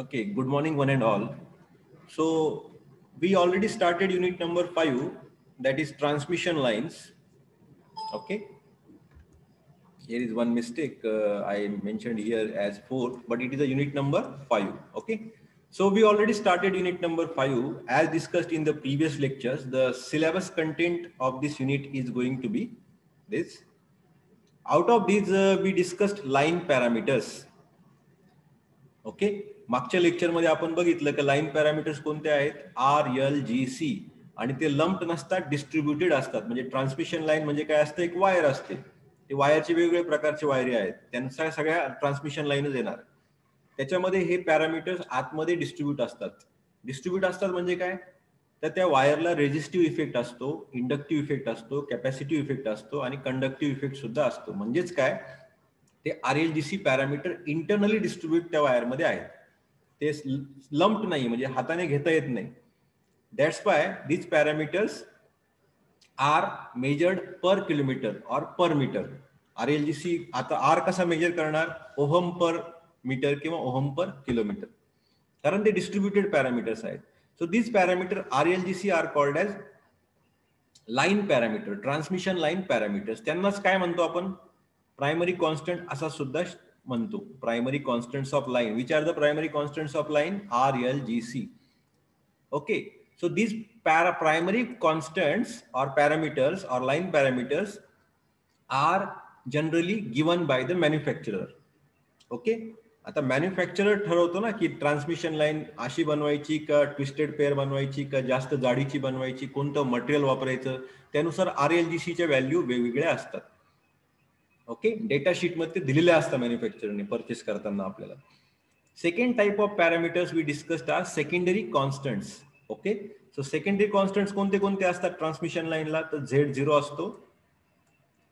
Okay, good morning one and all. So we already started unit number 5, that is transmission lines. Okay, here is one mistake. I mentioned here as 4, but it is a unit number 5. Okay, so we already started unit number 5. As discussed in the previous lectures, the syllabus content of this unit is going to be this. Out of these, we discussed line parameters. Okay, मागच्या लेक्चरमध्ये आपण बघितलं की line parameters कोणते आहेत, R L G C, आणि ते lumped नसतात, डिस्ट्रीब्युटेड असतात. म्हणजे ट्रान्समिशन लाईन म्हणजे काय असतं, एक वायर असते, ते वायरचे वेगवेगळे प्रकारचे वायरी आहेत, त्यांच्या सगळ्या ट्रान्समिशन लाईनच येणार. त्याच्यामध्ये हे पॅरामीटर्स आतमध्ये डिस्ट्रीब्यूट असतात म्हणजे काय, तर त्या वायरला रेझिस्टिव्ह इफेक्ट असतो, इंडक्टिव्ह इफेक्ट असतो, कॅपॅसिटिव्ह इफेक्ट असतो आणि कंडक्टिव्ह इफेक्ट सुद्धा असतो. म्हणजेच काय, ते RLGC पॅरामीटर इंटरनली डिस्ट्रीब्यूट त्या वायरमध्ये आहेत, ते लंप्ड नाही, म्हणजे हाताने घेता येत नाही. That's why these parameters are measured per kilometre और पर मीटर. RLGC आता आर कसा मेजर करणार, ओहम पर मीटर किंवा ओहम पर किलोमीटर, कारण ते डिस्ट्रीब्युटेड पॅरामीटर्स आहेत. So these parameter RLGC are called as line parameter, transmission line parameters. त्यांनाच काय म्हणतो आपण, प्रायमरी कॉन्स्टंट असा सुद्धा म्हणतो. Primary constants of line, which are the primary constants of line, RLGC. okay, so these primary constants or parameters or line parameters are generally given by the manufacturer. okay, आता manufacturer ठरवतो ना की transmission line अशी बनवायची का, twisted pair बनवायची का, जास्त जाडीची बनवायची, कोणतं मटेरियल वापरायचं, त्यानुसार RLGCच्या व्हॅल्यू वेगवेगळ्या असतात. ओके, डेटा शीट मध्ये दिलेले असतात मॅन्युफॅक्चररने परचेस करताना आपल्याला. Second type of parameters we discussed are secondary constants. Okay, so secondary constants कोणते कोणते असतात ट्रान्समिशन लाईनला, तर Z0 असतो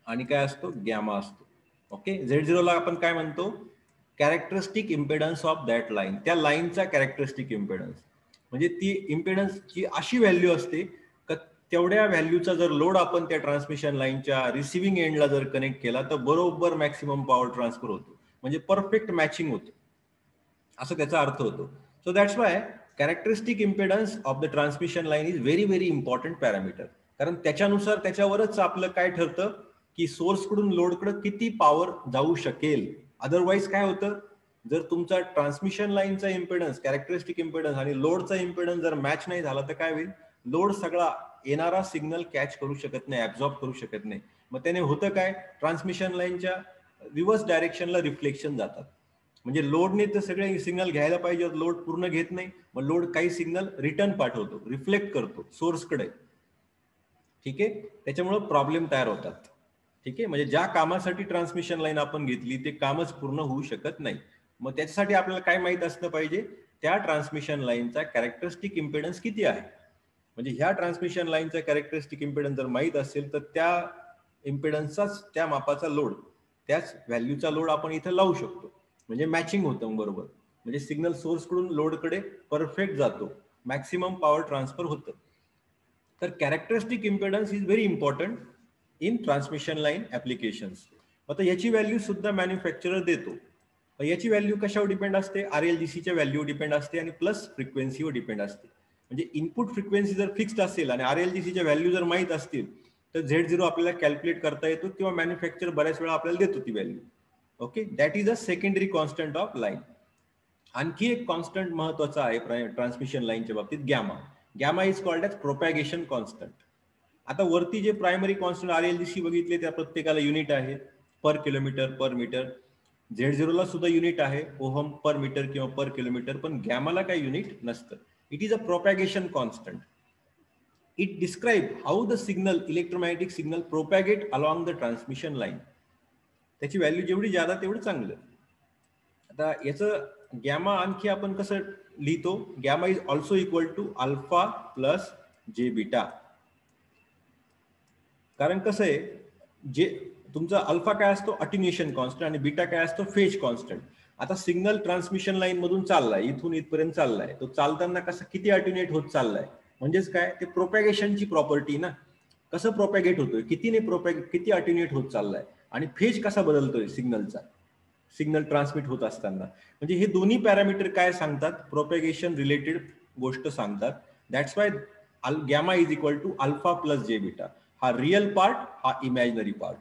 आणि काय असतो, गॅमा असतो. ओके, Z0 ला आपण काय म्हणतो, characteristic impedance of that line, त्या लाईनचा कॅरेक्टरिस्टिक इम्पेडन्स, म्हणजे ती इम्पेडन्सची अशी व्हॅल्यू असते का तेवढ्या व्हॅल्यूचा जर लोड आपण त्या ट्रान्समिशन लाईनच्या रिसिव्हिंग एंडला जर कनेक्ट केला तर बरोबर मॅक्सिमम पॉवर ट्रान्सफर होतो, म्हणजे परफेक्ट मॅचिंग होतो, असं त्याचा अर्थ होतो. So that's why characteristic impedance of the transmission line is very very important parameter, कारण त्याच्यानुसार त्याच्यावरच आपलं काय ठरतं की सोर्सकडून लोडकडे किती पॉवर जाऊ शकेल. अदरवाईज काय होतं, जर तुमचा ट्रान्समिशन लाईनचा इम्पेडन्स, कॅरेक्टरिस्टिक इम्पेडन्स आणि लोडचा इम्पेडन्स जर मॅच नाही झाला तर काय होईल, लोड सगळा येणारा सिग्नल कॅच करू शकत नाही, ऍब्झॉर्ब करू शकत नाही. मग त्याने होतं काय, ट्रान्समिशन लाईनच्या रिव्हर्स डायरेक्शनला रिफ्लेक्शन जातात, म्हणजे लोडने तर सगळे सिग्नल घ्यायला पाहिजे, लोड पूर्ण घेत नाही, मग लोड काही सिग्नल रिटर्न पाठवतो, रिफ्लेक्ट करतो सोर्सकडे. ठीक आहे, त्याच्यामुळे प्रॉब्लेम तयार होतात. ठीक आहे, म्हणजे ज्या कामासाठी ट्रान्समिशन लाईन आपण घेतली ते कामच पूर्ण होऊ शकत नाही. मग त्याच्यासाठी आपल्याला काय माहित असलं पाहिजे, त्या ट्रान्समिशन लाईनचा कॅरेक्टरिस्टिक इम्पेडन्स किती आहे. म्हणजे ह्या ट्रान्समिशन लाईनचा कॅरेक्टरिस्टिक इम्पेडन्स जर माहित असेल तर त्या इम्पेडन्सचाच, त्या मापाचा लोड, त्याच व्हॅल्यूचा लोड आपण इथे लावू शकतो, म्हणजे मॅचिंग होतं बरोबर, म्हणजे सिग्नल सोर्सकडून लोडकडे परफेक्ट जातो, मॅक्सिमम पॉवर ट्रान्सफर होतं. तर characteristic impedance is very important in transmission line applications. आता याची व्हॅल्यू सुद्धा मॅन्युफॅक्चरर देतो. याची व्हॅल्यू कशावर डिपेंड असते, RLGCच्या व्हॅल्यू डिपेंड असते आणि प्लस फ्रिक्वेन्सीवर डिपेंड असते. म्हणजे इनपुट फ्रिक्वेन्सी जर फिक्स्ड असेल आणि RLGCच्या व्हॅल्यू जर माहीत असतील तर Z0 आपल्याला कॅल्क्युलेट करता येतो किंवा मॅन्युफॅक्चर बऱ्याच वेळा आपल्याला देतो ती value. Okay, that is a secondary constant of line. आणखी एक कॉन्स्टंट महत्वाचा आहे ट्रान्समिशन लाईनच्या बाबतीत, gamma. Gamma is called as propagation constant. आता वरती जे प्रायमरी कॉन्स्टंट RLGC बघितले त्या प्रत्येकाला युनिट आहे, पर किलोमीटर, पर मीटर. Z0 ला सुद्धा युनिट आहे, ओहम पर मीटर किंवा पर किलोमीटर, पण गॅमाला काही युनिट नसतं. It is a propagation constant. It describe how the signal, electromagnetic signal propagate along the transmission line. त्याची व्हॅल्यू जेवढी जादा तेवढं चांगलं. आता याचं गॅमा आणखी आपण कसं लिहितो, gamma is also equal to alpha plus जे बीटा. कारण कसं आहे, जे तुमचा अल्फा काय असतो, अटिन्युएशन कॉन्स्टंट, आणि बीटा काय असतो, फेज कॉन्स्टंट. आता सिग्नल ट्रान्समिशन लाईन मधून चाललाय, इथून इथपर्यंत चाललाय, तो चालताना कसं किती अटिन्युएट होत चाललाय, म्हणजेच काय, ते प्रोपॅगेशनची प्रॉपर्टी ना, कसं प्रोपॅगेट होतोय, किती अटिन्युएट होत चाललाय, आणि फेज कसा बदलतोय सिग्नलचा. सिग्नल ट्रान्समिट होत असताना. म्हणजे हे दोन्ही पॅरामीटर काय सांगतात, प्रोपेगेशन रिलेटेड गोष्ट सांगतात. That's why gamma is equal to alpha plus जे बीटा. हा रियल पार्ट, हा इमॅजिनरी पार्ट.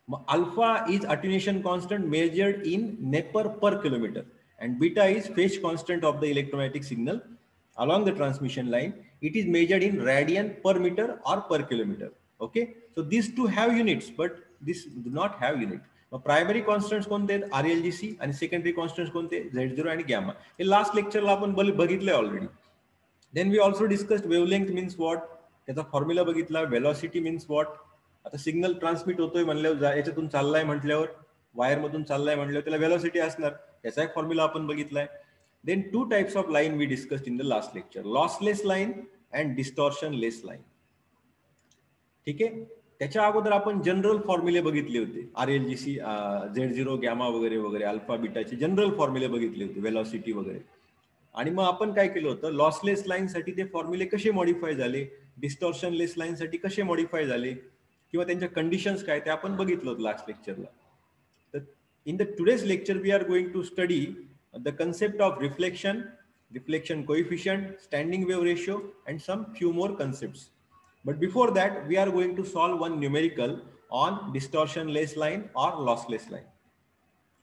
मग alpha is attenuation constant measured in neper per kilometre and beta is phase constant of the electromagnetic signal along the transmission line. It is measured in radian per meter or per kilometer. Okay, so these two have units, but this do not have unit. Now primary constants कोणते आहेत, RLGC, आणि secondary constants कोणते, Z0 आणि gamma. हे last लेक्चरला आपण बघितलंय already. Then we also discussed wavelength means what, त्याचा formula बघितला. Velocity means what. आता सिग्नल ट्रान्समिट होतोय म्हणल्यावर, याच्यातून चाललाय म्हटल्यावर, वायर मधून चाललाय म्हटल्यावर त्याला वेलॉसिटी असणार, त्याचा एक फॉर्म्युला आपण बघितलाय. Then two types of line we discussed in the last lecture, lossless line and distortionless line. ठीक आहे. त्याच्या अगोदर आपण जनरल फॉर्म्युले बघितले होते, RLGC, Z0, गॅमा वगैरे वगैरे, अल्फा बीटाचे जनरल फॉर्म्युले बघितले होते, वेलॉसिटी वगैरे. आणि मग आपण काय केलं होतं, लॉसलेस लाईन साठी ते फॉर्म्युले कसे मॉडिफाय झाले, डिस्टॉर्शन लेस लाईन साठी कसे मॉडिफाय झाले, किंवा त्यांच्या कंडिशन्स काय, ते आपण बघितलं होतं लास्ट लेक्चरला. तर in the today's lecture we are going to study the concept of reflection, reflection coefficient, standing wave ratio, and some few more concepts. But before that we are going to solve one numerical on distortion less line or lossless line.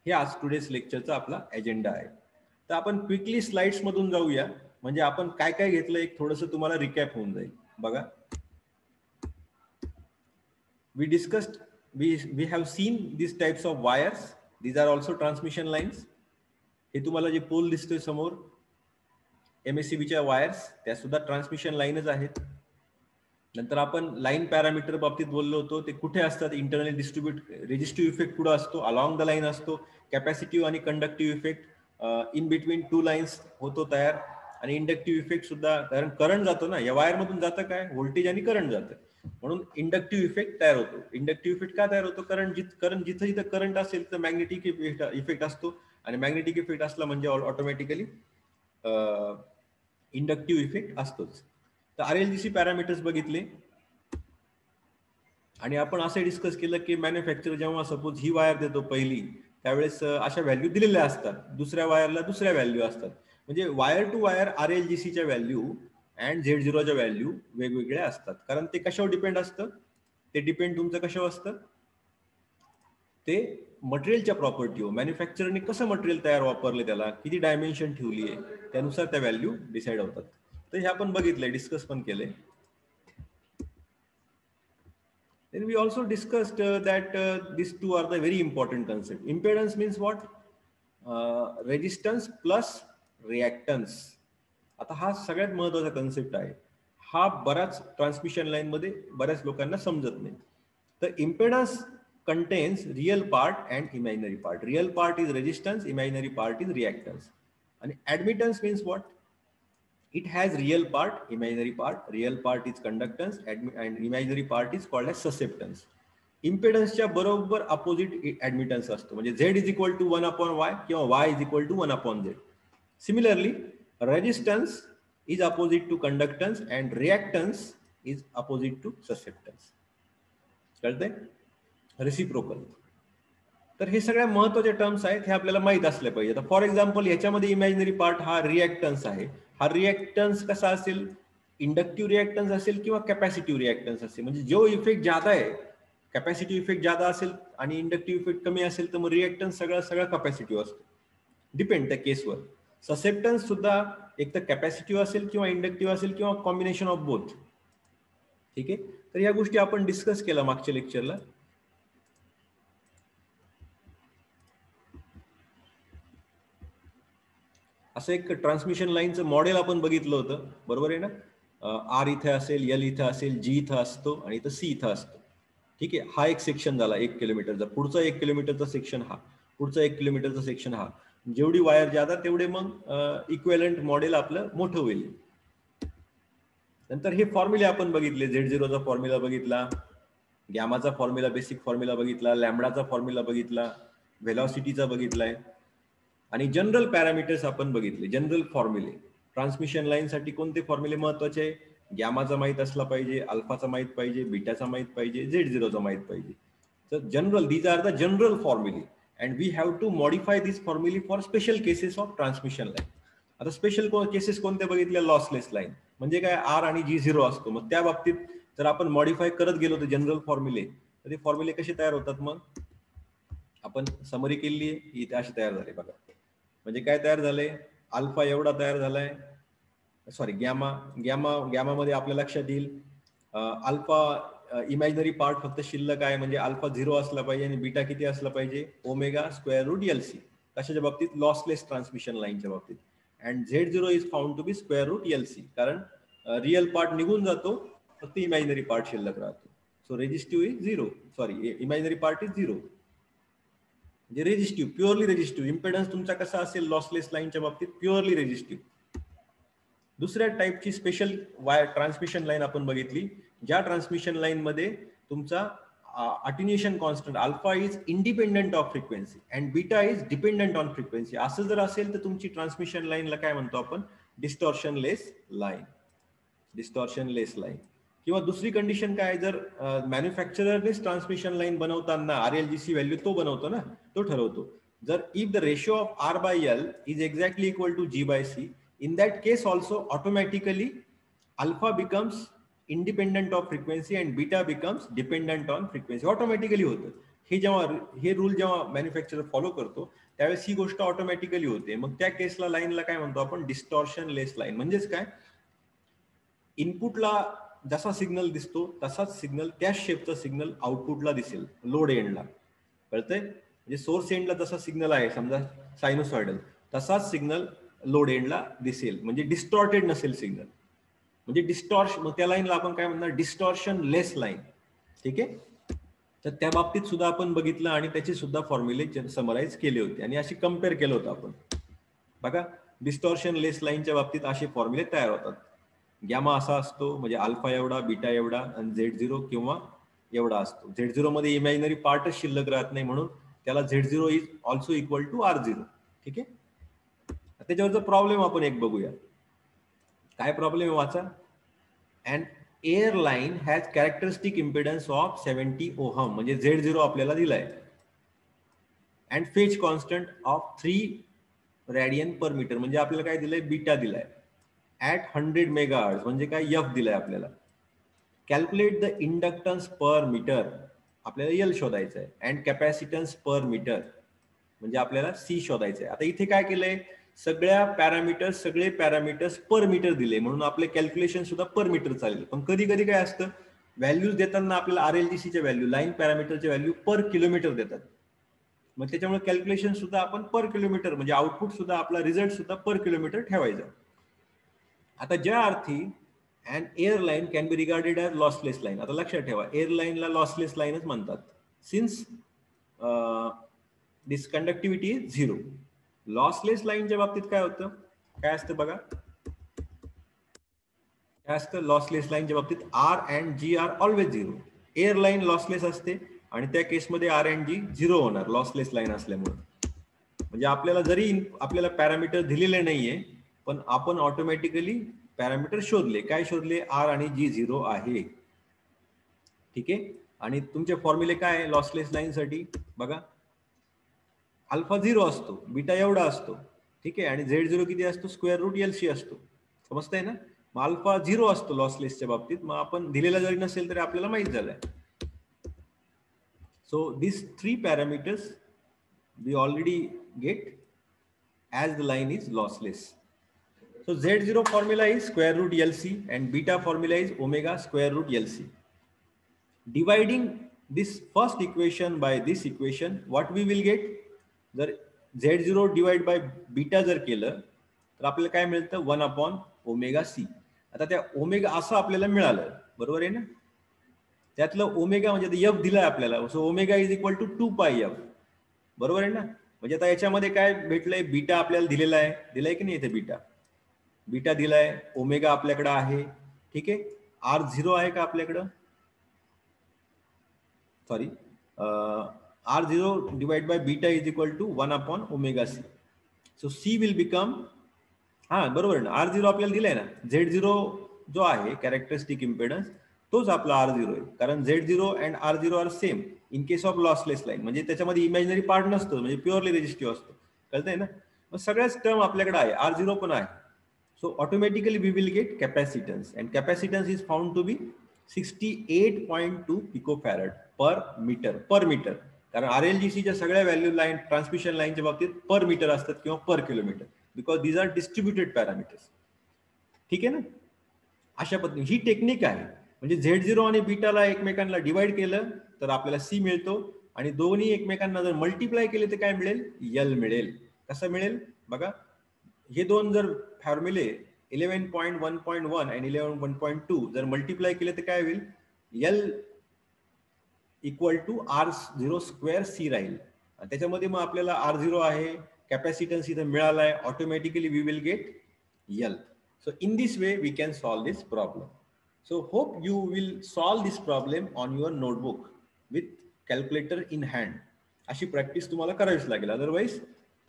हे आज today's lecture चा आपला agenda आहे. तर आपण quickly slides मधून जाऊया, म्हणजे आपण काय काय घेतलं एक थोडंसं तुम्हाला रिकॅप होऊन जाईल. बघा, we discussed, we have seen these types of wires. These are also transmission lines. हे तुम्हाला जे पोल दिसतोय समोर, MSCBच्या वायर्स, त्या सुद्धा ट्रान्समिशन लाईनच आहेत. नंतर आपण लाईन पॅरामीटर बाबतीत बोललो होतो, ते कुठे असतात, इंटरनली डिस्ट्रीब्यूट, रेजिस्टिव्ह इफेक्ट कुठं असतो, अलॉंग द लाईन असतो, कॅपॅसिटिव्ह आणि conductive effect in between two lines होतो तयार, आणि इंडक्टिव्ह इफेक्ट सुद्धा, कारण करंट जातो ना, या वायर मधून जातं काय, व्होल्टेज आणि करंट जातं, म्हणून इंडक्टिव्ह इफेक्ट तयार होतो. इंडक्टिव्ह इफेक्ट का तयार होतो, कारण जिथं जिथं करंट असेल तर मॅग्नेटिक इफेक्ट असतो, आणि मॅग्नेटिक इफेक्ट असला म्हणजे ऑटोमॅटिकली इंडक्टिव्ह इफेक्ट असतोच. तर RLGC पॅरामीटर्स बघितले, आणि आपण असं डिस्कस केलं की मॅन्युफॅक्चर जेव्हा सपोज ही वायर देतो पहिली, त्यावेळेस अशा व्हॅल्यू दिलेल्या असतात, दुसऱ्या वायरला दुसऱ्या व्हॅल्यू असतात. म्हणजे वायर टू वायर RLGCच्या व्हॅल्यू अँड Z0च्या व्हॅल्यू वेगवेगळ्या असतात. कारण ते कशावर डिपेंड असतं, ते डिपेंड तुमचं कशावर असतं, ते मटेरियलच्या प्रॉपर्टीवर, मॅन्युफॅक्चरने कसं मटेरियल तयार वापरले, त्याला किती डायमेन्शन ठेवली आहे, त्यानुसार त्या व्हॅल्यू डिसाईड होतात. तर हे आपण बघितलंय, डिस्कस पण केले. Then we also discussed that these two are the very important concept. Impedance means what? Resistance plus reactance. आता हा सगळ्यात महत्वाचा कन्सेप्ट आहे. हा बऱ्याच ट्रान्समिशन लाईन मध्ये बऱ्याच लोकांना समजत नाही. तर impedance contains real part and imaginary part. Real part is resistance, imaginary part is reactance. And admittance means what? It has real part, imaginary part. Real part is conductance and imaginary part is called as susceptance. इम्पेडन्सच्या बरोबर opposite admittance असतो, म्हणजे Z is equal to 1/Y किंवा Y is equal to 1/Z. Similarly resistance is opposite to conductance and reactance is opposite to susceptance. कळतंय? Reciprocal. तर हे सगळ्या महत्वाचे terms आहेत, हे आपल्याला माहित असले पाहिजे. तर फॉर एक्झाम्पल याच्यामध्ये इमॅजिनरी पार्ट हा रिॲक्टन्स आहे. हा रिॲक्टन्स कसा असेल, इंडक्टिव्ह रिॲक्टन्स असेल किंवा कॅपॅसिटिव्ह रिॲक्टन्स असेल. म्हणजे जो इफेक्ट ज्यादा आहे, कॅपॅसिटिव्ह इफेक्ट ज्यादा असेल आणि इंडक्टिव्ह इफेक्ट कमी असेल, तर मग रिॲक्टन्स सगळा कॅपॅसिटिव्ह असतो, डिपेंड त्या केसवर. ससेप्टन्स सुद्धा एक तर कॅपॅसिटिव्ह असेल किंवा इंडक्टिव्ह असेल किंवा कॉम्बिनेशन ऑफ बोथ. ठीक आहे. तर या गोष्टी आपण डिस्कस केल्या मागच्या लेक्चरला. असं एक ट्रान्समिशन लाईनचं मॉडेल आपण बघितलं होतं, बरोबर आहे ना. R इथे असेल, L इथे असेल, G इथं असतो आणि इथं C इथं असतो. ठीक आहे. हा एक सेक्शन झाला 1 किलोमीटरचा. पुढचा 1 किलोमीटरचा सेक्शन हा, पुढचा 1 किलोमीटरचा सेक्शन हा. जेवढी वायर जातात तेवढे मग इक्विव्हॅलंट मॉडेल आपलं मोठं होईल. नंतर हे फॉर्म्युले आपण बघितले. Z0चा फॉर्म्युला बघितला, गॅमाचा फॉर्म्युला, बेसिक फॉर्म्युला बघितला, लॅम्बडाचा फॉर्म्युला बघितला, व्हेलॉसिटीचा बघितलाय, आणि जनरल पॅरामीटर्स आपण बघितले. जनरल फॉर्म्युले ट्रान्समिशन लाईन साठी कोणते फॉर्म्युले महत्वाचे आहे, गॅमाचा माहित असला पाहिजे, अल्फाचा माहित पाहिजे, बीटाचा माहित पाहिजे, Z0चा माहित पाहिजे. तर general, these are the general फॉर्म्युले. and we have to modify this formula for special cases of transmission line. आता स्पेशल केसेस कोणत्या बघितल्या? लॉसलेस लाईन म्हणजे काय, आर आणि जी झिरो असतो. मग त्या बाबतीत जर आपण मॉडिफाय करत गेलो तर जनरल फॉर्म्युले, तर ते फॉर्म्युले कसे तयार होतात? मग आपण समरी केली आहे, इथे अशी तयार झाली बघा. म्हणजे काय तयार झालंय? अल्फा एवढा तयार झालाय, सॉरी गॅमा, गॅमा मध्ये आपल्या लक्षात येईल अल्फा इमॅजिनरी पार्ट फक्त शिल्लक आहे, म्हणजे अल्फा 0 असला पाहिजे आणि बीटा किती असला पाहिजे? Omega square root LC. कशाच्या बाबतीत? लॉसलेस ट्रान्समिशन लाईनच्या बाबतीत. And Z0 is found to be square root LC, कारण रिअल पार्ट निघून जातो, फक्त इमॅजिनरी पार्ट शिल्लक राहतो. So resistive is 0, sorry imaginary part is 0. म्हणजे रेजिस्टिव्ह, प्युअरली रेजिस्टिव्ह इम्पेडन्स तुमचा कसा असेल लॉसलेस लाईनच्या बाबतीत? Purely resistive. दुसऱ्या टाईपची स्पेशल वायर ट्रान्समिशन लाईन आपण बघितली, ज्या ट्रान्समिशन लाईन मध्ये तुमचा attenuation constant alpha is independent of frequency and beta is dependent on frequency. असं जर असेल तर तुमची ट्रान्समिशन लाईनला काय म्हणतो आपण? डिस्टॉर्शनलेस लाईन. डिस्टॉर्शनलेस लाईन. किंवा दुसरी कंडिशन काय, जर मॅन्युफॅक्चररनेच ट्रान्समिशन लाईन बनवताना RLGC व्हॅल्यू तो बनवतो ना, तो ठरवतो. जर if the ratio of R by L is exactly equal to G by C, in that case also automatically alpha becomes independent of frequency and beta becomes dependent on frequency. Automatically होतं हे. जेव्हा हे rule जेव्हा manufacturer follow करतो त्यावेळेस ही गोष्ट automatically होते. मग त्या केसला लाईनला काय म्हणतो आपण? डिस्टॉर्शनलेस लाईन. म्हणजेच काय, इनपुटला जसा सिग्नल दिसतो तसाच सिग्नल, त्याच शेपचा सिग्नल आउटपुटला दिसेल लोड एंडला. कळतंय? म्हणजे सोर्स एंडला जसा सिग्नल आहे समजा सायनोसॉइडल, तसाच सिग्नल लोड एंडला दिसेल, म्हणजे डिस्टॉर्टेड नसेल सिग्नल. म्हणजे मग त्या लाईनला आपण काय म्हणणार? डिस्टॉर्शन लेस लाईन. ठीक आहे. तर त्या बाबतीत सुद्धा आपण बघितलं आणि त्याचे सुद्धा फॉर्म्युले समराईज केले होते आणि अशी कम्पेअर केलं होतं आपण. बघा, डिस्टॉर्शन लेस लाईनच्या बाबतीत असे फॉर्म्युले तयार होतात. गॅमा असा असतो, म्हणजे अल्फा एवढा, बीटा एवढा आणि Z0 किंवा एवढा असतो. Z0 मध्ये इमॅजिनरी पार्टच शिल्लक राहत नाही, म्हणून त्याला Z0 is also equal to R0. ठीक आहे. त्याच्यावरचा प्रॉब्लेम आपण एक बघूया. काय प्रॉब्लेम आहे वाचा? And airline has characteristic impedance of 70 ohm, म्हणजे Z0 आपल्याला दिलाय, and phase constant of 3 radian per metre, म्हणजे आपल्याला काय दिलंय? बीटा दिलाय. ऍट 100 मेगाहर्ट्ज, म्हणजे काय? F दिलाय आपल्याला. Calculate the inductance per metre, आपल्याला L शोधायचं आहे. अँड कॅपॅसिटन्स पर मीटर, म्हणजे आपल्याला C शोधायचं आहे. आता इथे काय केलंय? सगळे पॅरामीटर्स पर मीटर दिले, म्हणून आपले कॅल्क्युलेशन सुद्धा पर मीटर चालेल. पण कधी कधी काय असतं, व्हॅल्यूज देताना आपल्याला RLGCच्या व्हॅल्यू, लाईन पॅरामीटरच्या व्हॅल्यू पर किलोमीटर देतात. मग त्याच्यामुळे कॅल्क्युलेशन सुद्धा आपण पर किलोमीटर, म्हणजे आउटपुट सुद्धा आपला रिझल्ट सुद्धा पर किलोमीटर ठेवायचा. आता ज्या अर्थी and airline can be regarded as lossless line. आता लक्षात ठेवा, एअरलाईनला लॉसलेस लाईनच म्हणतात, since this conductivity is 0. Lossless लाईनच्या बाबतीत काय होतं? काय असतं बघा, काय असतं लॉसलेस लाईनच्या बाबतीत? R and G are always 0. एअरलाईन लॉसलेस असते आणि त्या केसमध्ये R and G 0 होणार, लॉसलेस लाईन असल्यामुळे. म्हणजे आपल्याला जरी आपल्याला पॅरामीटर दिलेले नाहीये, पण आपण ऑटोमॅटिकली पॅरामीटर शोधले. काय शोधले? R आणि G 0 आहे. ठीक आहे. आणि तुमचे फॉर्म्युले काय आहे लॉसलेस लाईन साठी? बघा, अल्फा 0 असतो, बीटा एवढा असतो. ठीक आहे. आणि Z0 किती असतो? स्क्वेअर रूट LC असतो. समजतंय ना? मग अल्फा 0 असतो लॉसलेसच्या बाबतीत. मग आपण दिलेला जरी नसेल तरी आपल्याला माहित झालंय. So this 3 parameters we already get as the line is lossless. So Z0 formula is square root LC and beta formula is omega square root LC. Dividing this first equation by this equation, what we will get? जर Z0 divide by beta जर केलं तर आपल्याला काय मिळतं? 1 upon omega C. आता त्या omega असं आपल्याला मिळालं, बरोबर आहे ना? त्यातलं ओमेगा म्हणजे F दिलाय आपल्याला, so omega is equal to 2 pi F. बरोबर आहे ना? म्हणजे आता याच्यामध्ये काय भेटलंय? बीटा आपल्याला दिलाय की नाही? इथे बीटा दिलाय, ओमेगा आपल्याकडे आहे. ठीक आहे. R0 आहे का आपल्याकडं? Sorry, R0 divide by beta is equal to 1 upon omega C. So C will become, हा बरोबर ना, R0 आपल्याला दिलाय ना. Z0 जो आहे कॅरेक्टरिस्टिक इम्पेडन्स, तोच आपला R0 आहे, कारण Z0 and R0 are same. In case of lossless line म्हणजे त्याच्यामध्ये इमॅजिनरी पार्ट नसतो, म्हणजे प्युअरली रेजिस्टिव्ह असतो. कळतंय ना? मग सगळ्याच टर्म आपल्याकडे आहे, R0 पण आहे. So automatically we will get capacitance, and capacitance is found to be 68.2 picofarad per meter. कारण RLGCच्या सगळ्या व्हॅल्यू लाईन ट्रान्समिशन लाईनच्या बाबतीत पर मीटर असतात किंवा per kilometre, because these are distributed parameters. ठीक आहे ना? अशा पद्धतीने ही टेक्निक आहे. म्हणजे Z0 आणि बीटाला एकमेकांना डिवाइड केलं तर आपल्याला C मिळतो, आणि दोन्ही एकमेकांना जर मल्टिप्लाय केले तर काय मिळेल? L मिळेल. कसं मिळेल बघा, हे दोन जर फॉर्म्युले 11.1.1 आणि 11.1.2 जर मल्टिप्लाय केले तर काय होईल? L equal to R0 square C राहील. त्याच्यामध्ये मग आपल्याला R0 आहे, कॅपॅसिटन्स इथं मिळालाय, automatically we will get L. So in this way we can solve this problem. So hope you will solve this problem on your notebook with calculator in hand. अशी practice तुम्हाला करावीच लागेल, otherwise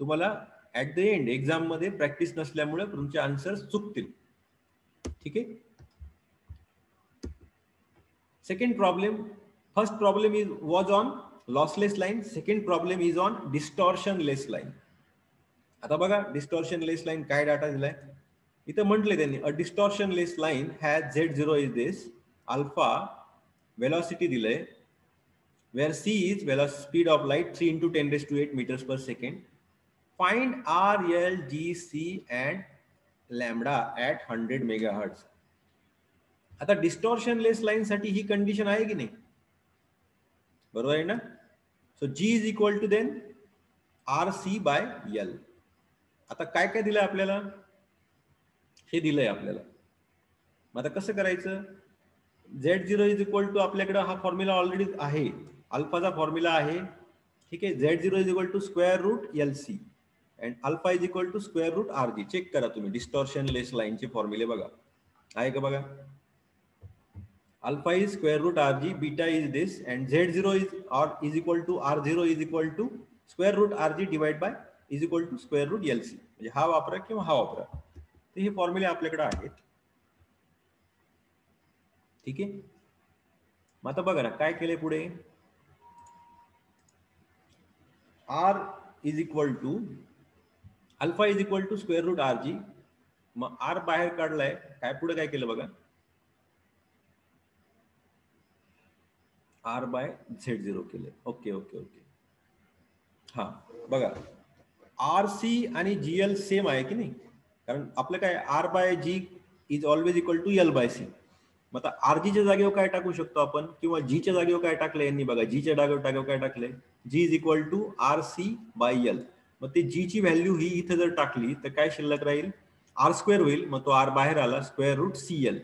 तुम्हाला at the end exam मध्ये practice नसल्यामुळे तुमचे answers चुकतील. ठीक आहे. Second problem, first problem is was on lossless line, second problem is on distortionless line. आता बघा डिस्टॉर्शनलेस लाईन काय डाटा दिलाय इथं म्हटले त्यांनी, a distortionless line has Z0 is this, alpha velocity दिलंय, where C is velocity speed of light 3 into 10 raised to 8 meters per second. Find R, L, G, C and lambda at 100 megahertz. आता डिस्टॉर्शनलेस line साठी ही condition आहे की नाही? बरोबर आहे ना? So G is equal to then RC by L. आता काय काय दिलंय आपल्याला? हे दिलंय आपल्याला. मग आता कसं करायचं? Z0 इज इक्वल टू आपल्याकडे हा फॉर्म्युला ऑलरेडी आहे, अल्फाचा फॉर्म्युला आहे. ठीक आहे. Z0 is equal to square root LC and alpha is equal to square root RG. Check करा तुम्ही डिस्टॉर्शनलेस लाईनचे फॉर्म्युले बघा, आहे का बघा. Alpha is square root RG, beta is this, and Z0 is equal to R0 is equal to square root RG divide by is equal to square root LC. म्हणजे हा वापरा किंवा हा वापरा, तर हे फॉर्म्युले आपल्याकडे आहेत. ठीक आहे. मग आता बघा ना काय केलंय पुढे. R is equal to alpha is equal to square root RG. मग R बाहेर काढलाय, काय पुढे काय केलं बघा, R बाय Z0 केलं. Okay okay okay. हा बघा RC आणि GL सेम आहे की नाही, कारण आपलं काय R by G is always equal to L by C. मग आता RG च्या जागेवर काय टाकू शकतो आपण, किंवा G च्या जागेवर काय टाकलं यांनी बघा, G च्या जागेवर काय टाकलंय, G is equal to RC by L. मग ते G ची व्हॅल्यू ही इथं जर टाकली तर काय शिल्लक राहील, R स्क्वेअर होईल. मग तो R बाहेर आला, स्क्वेअर रूट CL.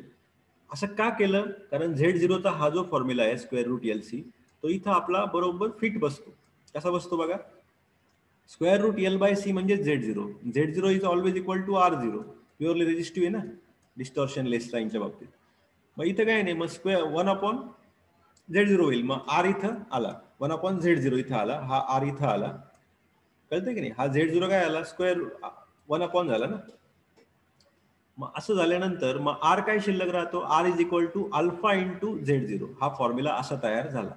असं का केलं, कारण Z0चा हा जो फॉर्म्युला आहे स्क्वेअर रूट LC, तो इथं आपला बरोबर फिट बसतो. कसा बसतो बघा, square root L by C म्हणजे Z0. Z0 is always equal to R0, purely resistive आहे ना डिस्टॉर्शन लेस लाईनच्या बाबतीत. मग इथं काय नाही, मग स्क्वेअर 1/Z0 होईल. मग R इथं आला, 1/Z0 इथं आला, हा R इथं आला. कळतंय की नाही, हा Z0 काय आला, स्क्वेअर 1 झाला ना. मग असं झाल्यानंतर मग R काय शिल्लक राहतो, R is equal to alpha into Z0. हा फॉर्म्युला असा तयार झाला,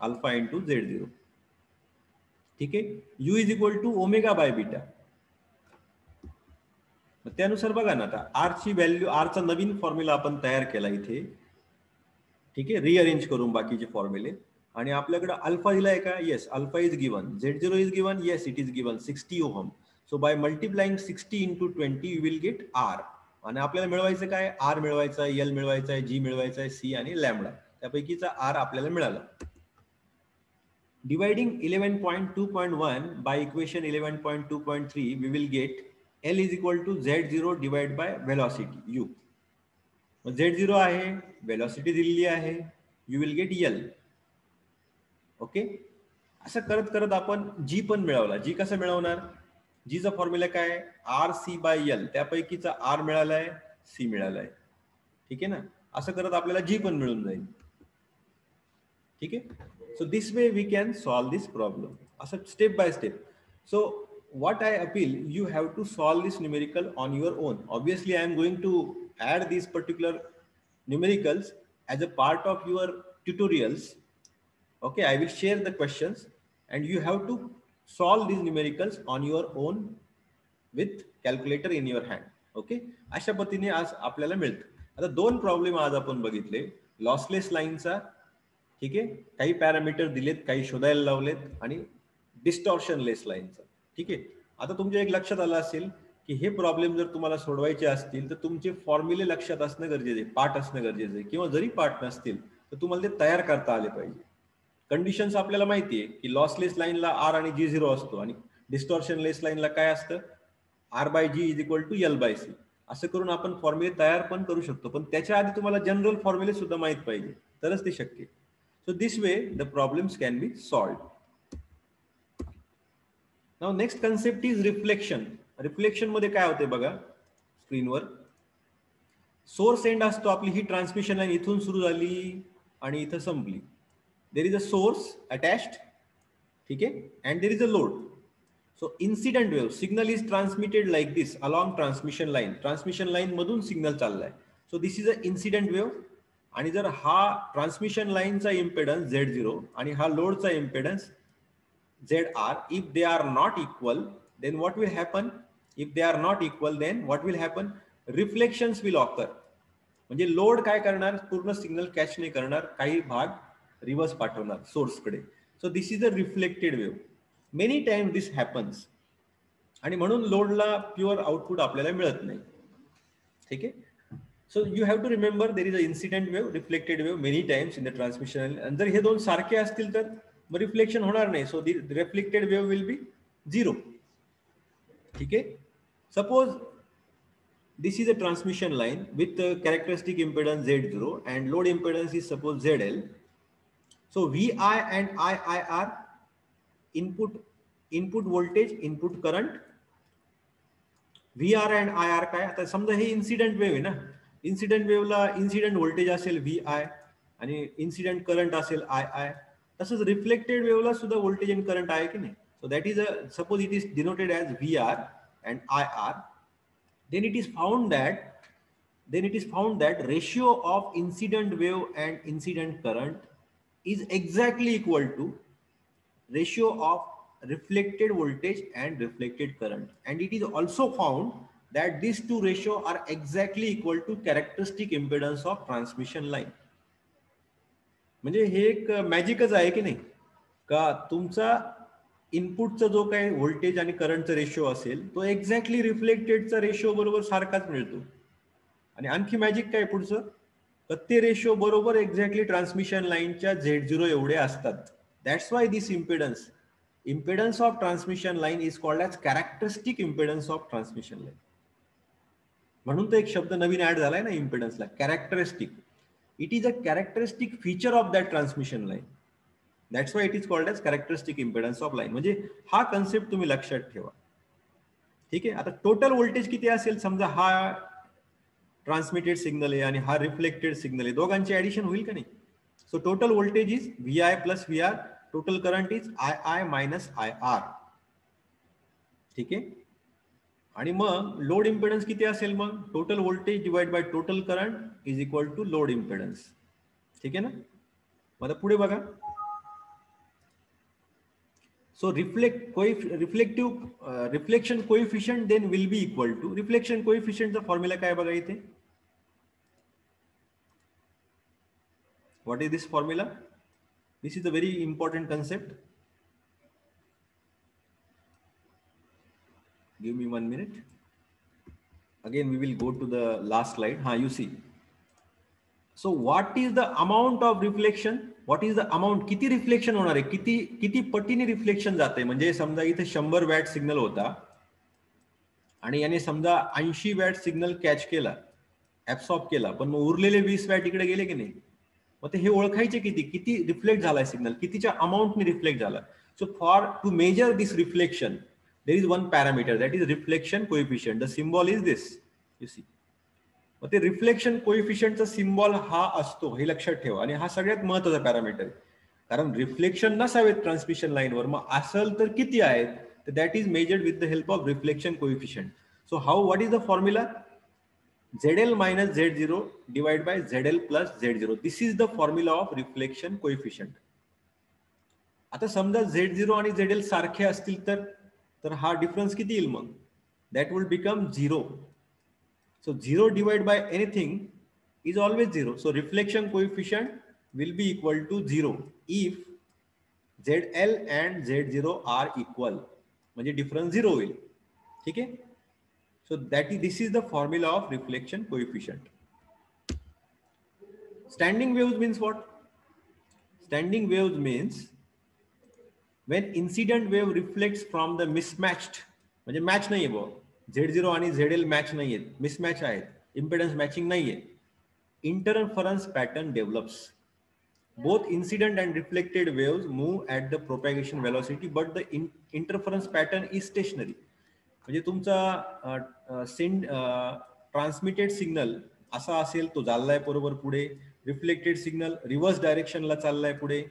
अल्फा इंटू Z0. ठीक आहे. U is equal to omega by beta. त्यानुसार बघा ना, आता R ची व्हॅल्यू, R चा नवीन फॉर्म्युला आपण तयार केला इथे. ठीक आहे, रिअरेंज करून बाकीचे फॉर्म्युले. आणि आपल्याकडे अल्फा दिलाय का, yes alpha is given. Z0 is given, yes it is given 60 ohm. So by multiplying 60 into 20 you will get R. आणि आपल्याला मिळवायचं काय, R मिळवायचा आहे, L मिळवायचा आहे, G मिळवायचा आहे, C आणि लॅम्बडा. त्यापैकीचा R आपल्याला मिळाला. Dividing 11.2.1 by equation 11.2.3 we will get L is equal to Z0 divided by velocity U. Z0 आहे, velocity दिलेली आहे, you will get L. Okay. असं करत करत आपण G पण मिळवला. G कसं मिळवणार, G चा फॉर्म्युला काय, RC बाय L. त्यापैकीचा R मिळालाय, C मिळालाय. ठीक आहे ना. असं करत आपल्याला G पण मिळून जाईल. ठीक आहे. So this way we can solve this problem. असं step by step. So what I appeal, you have to solve this numerical on your own. Obviously, I am going to add these particular numericals as a part of your tutorials. Okay, I will share the questions and you have to solve these numericals on your own with calculator in your hand. Okay, अशा पद्धतीने आज आपल्याला मिळतं. आता दोन problem आज आपण बघितले. लॉसलेस लाईनचा, ठीक आहे, काही पॅरामीटर दिलेत, काही शोधायला लावलेत, आणि डिस्टॉर्शन लेस लाईनचा. ठीक आहे, आता तुमच्या एक लक्षात आलं असेल की हे प्रॉब्लेम जर तुम्हाला सोडवायचे असतील तर तुमचे फॉर्म्युले लक्षात असणं गरजेचं आहे, पाठ असणं गरजेचं आहे, किंवा जरी पाठ नसतील तर तुम्हाला ते तयार करता आले पाहिजे. कंडिशन्स आपल्याला माहिती आहे की लॉसलेस लाईनला आर आणि जी झिरो असतो आणि डिस्टॉर्शन लेस लाईनला काय असतं, R by G is equal to L by C. असं करून आपण फॉर्म्युले तयार पण करू शकतो, पण त्याच्या आधी तुम्हाला जनरल फॉर्म्युले सुद्धा माहित पाहिजे, तरच ते शक्य. So this way the problems can be solved. Now next concept is reflection. Reflection मध्ये काय होते बघा स्क्रीनवर. सोर्स एंड असतो आपली, ही ट्रान्समिशन लाईन इथून सुरू झाली आणि इथं संपली. देर इज अ सोर्स अटॅच्ड, ठीक आहे, and there is a load. So incident wave signal is transmitted like this along transmission line. Transmission line मधून सिग्नल चाललाय. So this is a incident wave. आणि जर हा ट्रान्समिशन लाईनचा इम्पेडन्स Z0 आणि हा लोडचा impedance ZR, if they are not equal, then what will happen? If they are not equal, then what will happen? Reflections will occur. म्हणजे load काय करणार, पूर्ण सिग्नल कॅच नाही करणार, काही भाग रिव्हर्स पाठवणार सोर्सकडे. So this is a reflected wave. Many time this happens, आणि म्हणून लोडला प्युअर आउटपुट आपल्याला मिळत नाही. ठीक आहे, so you have to remember there is a incident wave, reflected wave many times in the transmission. आणि जर हे दोन सारखे असतील तर मग रिफ्लेक्शन होणार नाही. So the reflected wave will be zero. ठीक आहे, suppose this is a transmission line with the characteristic impedance Z0 and load impedance is suppose ZL. So VI and II are input voltage, input current. VR and IR काय, आता समजा हे incident wave आहे ना, incident वेव्हला incident voltage असेल VI आणि incident current असेल II. तसंच रिफ्लेक्टेड वेव्हला सुद्धा व्होल्टेज आणि करंट आहे की नाही. So that is a, suppose it is denoted as VR and IR. Then it is found that ratio of incident wave and incident current is exactly equal to ratio of reflected voltage and reflected current. And it is also found that these two ratio are exactly equal to characteristic impedance of transmission line. म्हणजे हे एक मॅजिकच आहे की नाही, का तुमचा इनपुटचा जो काही व्होल्टेज आणि करंटचा रेशो असेल तो एक्झॅक्टली रिफ्लेक्टेडचा रेशो बरोबर सारखाच मिळतो. आणि आणखी मॅजिक काय पुढचं, तर ते रेशो बरोबर एक्झॅक्टली ट्रान्समिशन लाईनच्या Z0 एवढे असतात. That's why this impedance of transmission line is called as characteristic impedance of transmission line. म्हणून तर एक शब्द नवीन ऍड झालाय ना इम्पेडन्सला, characteristic. It is a characteristic feature of that transmission line. That's why it is called as characteristic impedance of line. म्हणजे हा concept तुम्ही लक्षात ठेवा. ठीक आहे, आता टोटल व्होल्टेज किती असेल, समजा हा ट्रान्समिटेड सिग्नल आहे आणि हा रिफ्लेक्टेड सिग्नल आहे, दोघांची ऍडिशन होईल का नाही. So total voltage is VI plus VR, total current is II minus IR. ठीक आहे, आणि मग लोड इम्पेडन्स किती असेल, मग total voltage divide by total current is equal to load impedance. ठीक आहे ना. मग पुढे बघा. So reflection coefficient then will be equal to reflection coefficient चा फॉर्म्युला काय बघा इथे. What is this formula? This is a very important concept. Give me 1 minute. Again we will go to the last slide. You see. So what is the amount of reflection? What is the amount? किती reflection होणार आहे, किती पटीने reflection जाते. म्हणजे समजा इथे 100 watt signal होता आणि याने समजा 80 वॅट सिग्नल कॅच केला, ऍब्सॉर्ब केला, पण मग उरलेले 20 वॅट इकडे गेले की नाही. मग ते हे ओळखायचे किती रिफ्लेक्ट झालाय सिग्नल, कितीच्या अमाऊंटने रिफ्लेक्ट झाला. So for to measure this reflection there is one parameter, that is reflection coefficient. The symbol is this, you see. मग ते रिफ्लेक्शन कोएफिशियंटचा सिम्बॉल हा असतो, हे लक्षात ठेवा. आणि हा सगळ्यात महत्वाचा पॅरामीटर आहे, कारण रिफ्लेक्शन नसावेत ट्रान्समिशन लाईनवर, मग असेल तर किती आहेत, तर that is measured with the help of reflection coefficient. So what is the formula? ZL minus Z0 divided by ZL plus Z0. This is the formula of reflection coefficient. आता समजा Z0 आणि ZL सारखे असतील तर हा difference किती येईल मग? That will become 0. So 0 divided by anything is always 0. So reflection coefficient will be equal to 0 if ZL and Z0 are equal. म्हणजे डिफरन्स 0 होईल. ठीक आहे. So this is the formula of reflection coefficient. Standing waves means what? Standing waves means when incident wave reflects from the mismatched, म्हणजे match नाहीये बुवा, Z0 आणि ZL match नाहीयेत, mismatch आहेत, इम्पेडन्स मॅचिंग नाहीये, interference pattern develops. Both incident and reflected waves move at the propagation velocity, but the interference pattern is stationary. म्हणजे तुमचा transmitted signal असा असेल, तो चाललाय बरोबर पुढे, रिफ्लेक्टेड सिग्नल रिव्हर्स डायरेक्शनला चाललाय पुढे.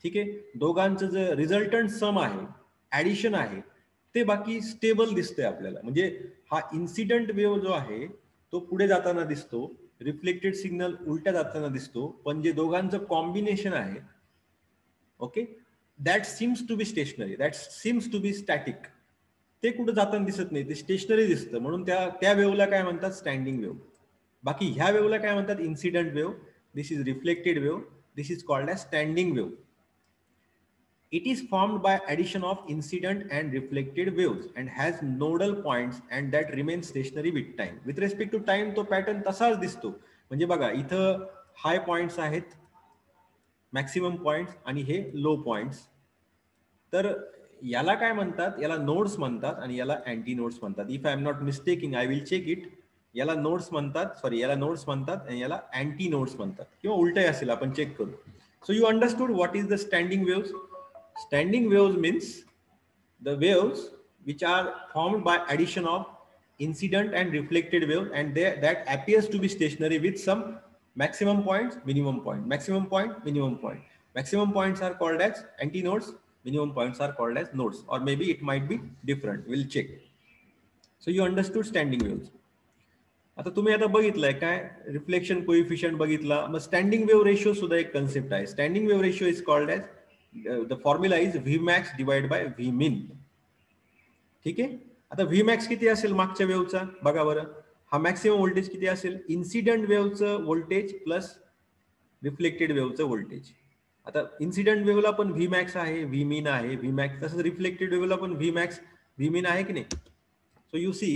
ठीक आहे. दोघांचं जे रिझल्टंट सम आहे, ऍडिशन आहे, ते बाकी स्टेबल दिसतंय आपल्याला. म्हणजे हा इन्सिडेंट वेव्ह जो आहे तो पुढे जाताना दिसतो, रिफ्लेक्टेड सिग्नल उलट्या जाताना दिसतो, पण जे दोघांचं कॉम्बिनेशन आहे, okay, that seems to be stationary, that seems to be static. ते कुठं जाताना दिसत नाही, ते स्टेशनरी दिसतं. म्हणून त्या वेव्हला काय म्हणतात? Standing wave. बाकी ह्या वेव्हला काय म्हणतात? Incident wave. This is reflected wave. This is called as standing wave. It is formed by addition of incident and reflected waves and has nodal points and that remains stationary with time. With respect to time तो pattern तसाच दिसतो. म्हणजे बघा, इथं हाय points आहेत, maximum points, आणि हे low points. तर याला काय म्हणतात? याला नोड्स म्हणतात आणि याला अँटी नोड्स म्हणतात. If I am not mistaking, I will check it. याला नोड्स म्हणतात, सॉरी, याला नोड्स म्हणतात आणि याला अँटी नोड्स म्हणतात, किंवा उलटे असेल, आपण चेक करू. So you understood what is the standing waves? Standing waves means the waves which are formed by addition of incident and reflected waves, and that appears to be stationary with some maximum points, minimum point, maximum point, minimum point. Maximum points are called as antinodes, minimum points are called as nodes, or maybe it might be different. We'll check. So you understood standing waves. आता तुम्ही आता बघितलंय काय? Reflection coefficient बघितला. मग standing wave ratio सुद्धा एक concept आहे. Standing wave ratio is called as the formula is Vmax divided by Vmin. ठीक आहे. आता Vmax किती असेल मागच्या वेव्हचा? बघा बरं, हा मॅक्सिमम व्होल्टेज किती असेल? इन्सिडेंट वेव्हचं व्होल्टेज प्लस रिफ्लेक्टेड वेव्हचं व्होल्टेज. आता इन्सिडेंट वेव्हला पण Vmax आहे, Vmin आहे, Vmax. तसंच रिफ्लेक्टेड वेव्हला पण Vmax, Vmin आहे की नाही? So you see,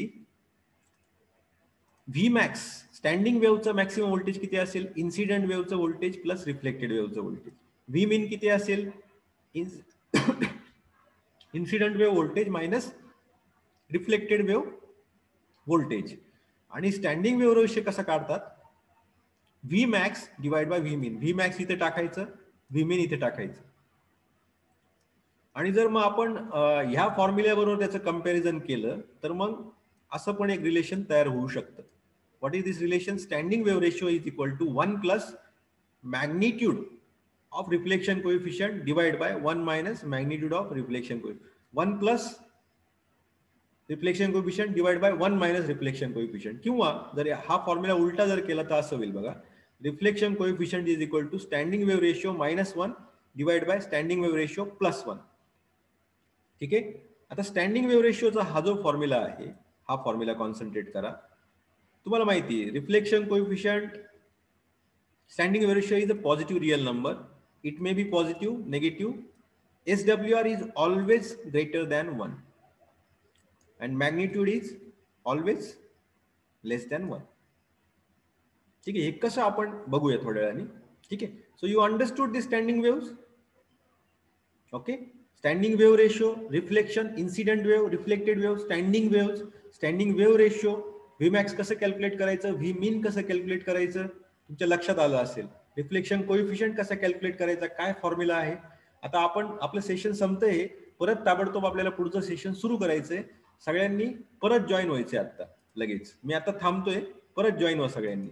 Vmax standing वेव्हचं मॅक्सिमम व्होल्टेज किती असेल? इन्सिडेंट वेव्हचं व्होल्टेज प्लस रिफ्लेक्टेड वेव्हचं व्होल्टेज. Vmin किती असेल? Incident wave voltage minus reflected wave voltage. आणि स्टँडिंग वेव्ह रेशिओ कसा काढतात? Vmax divide by Vmin. Vmax इथे टाकायचं, Vmin इथे टाकायचं. आणि जर मग आपण ह्या फॉर्म्युल्याबरोबर त्याचं कंपॅरिझन केलं तर मग असं पण एक रिलेशन तयार होऊ शकतं. What is this relation? Standing wave ratio is equal to 1 plus magnitude of reflection coefficient divided by 1 minus magnitude of reflection coefficient. 1 plus reflection coefficient divided by 1 minus reflection coefficient. किंवा जर हा formula उलटा जर केला तर असं होईल बघा, reflection coefficient is equal to standing wave ratio -1 divide by standing wave ratio +1. ठीक आहे. आता स्टँडिंग वेव्ह रेशिओचा हा जो फॉर्म्युला आहे, हा फॉर्म्युला कॉन्सन्ट्रेट करा. तुम्हाला माहिती आहे reflection coefficient, standing wave ratio is a positive real number. It may be positive, negative. SWR is always greater than 1 and magnitude is always less than 1. ठीक आहे. हे कसं आपण बघूया थोड्या वेळाने. ठीक आहे. So you understood the standing waves. Okay. Standing wave ratio, reflection, incident wave, reflected wave, standing wave, standing wave ratio, Vmax कसं कॅल्क्युलेट करायचं, Vmin कसं कॅल्क्युलेट करायचं, तुमच्या लक्षात आलं असेल. रिफ्लेक्शन कोएफिशिएंट कसं कॅल्क्युलेट करायचा, काय फॉर्म्युला आहे. आता आपण आपलं सेशन संपतंय, परत ताबडतोब आपल्याला पुढचं सेशन सुरू करायचंय. सगळ्यांनी परत जॉईन व्हायचंय आता लगेच. मी आता थांबतोय, परत जॉईन व्हा सगळ्यांनी.